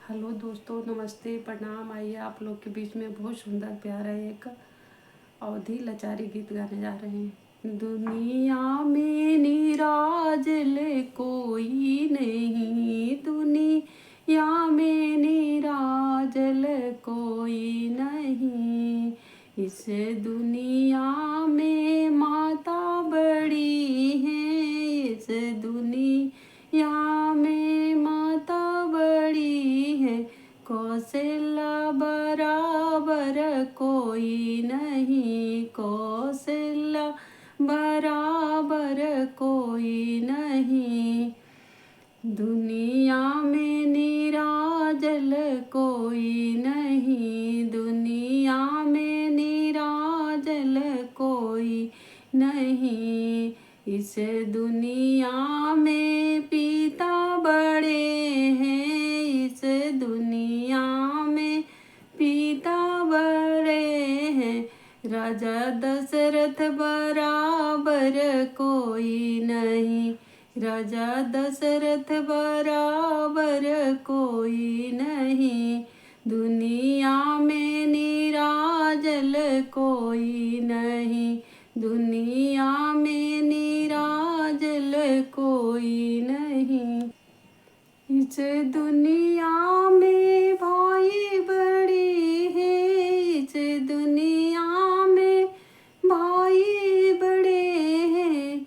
Hello दोस्तों, नमस्ते, प्रणाम। आइए आप लोग के बीच में बहुत सुंदर प्यारा एक अवधी लाचारी गीत गाने जा रहे हैं। दुनिया में निराजल कोई नहीं, दुनिया में निराजल कोई नहीं। इस दुनिया में माता बड़ी है, इस दुनिया में माता बड़ी है। कौशल्या बराबर कोई नहीं, कौशल्या बराबर कोई नहीं। दुनिया में निराजल कोई नहीं, दुनिया में निराजल कोई नहीं। इस दुनिया में पिता बड़े हैं, इस दुनिया में पिता बड़े हैं। राजा दशरथ बराबर कोई नहीं, राजा दशरथ बराबर कोई नहीं। दुनिया में निराजल कोई नहीं, दुनिया में निराजल कोई नहीं। इस दुनिया में भाई बड़े हैं, इस दुनिया में भाई बड़े हैं।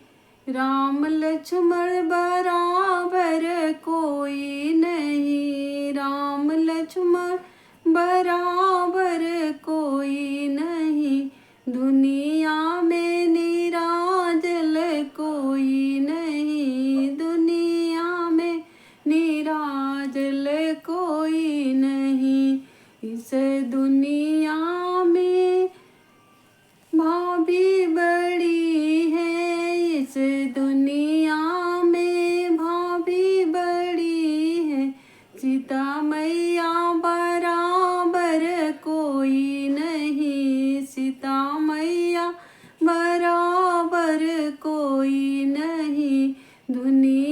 राम लक्ष्मण बराबर कोई नहीं, राम लक्ष्मण बराबर कोई नहीं। दुनिया में निराजल कोई नहीं, दुनिया में निराजल कोई नहीं। इस दुनिया में भाभी बड़ी है, इस दुनिया में भाभी बड़ी है। सीता मैया बराबर कोई नहीं, सीता मैया बराबर कोई नहीं। दुनिया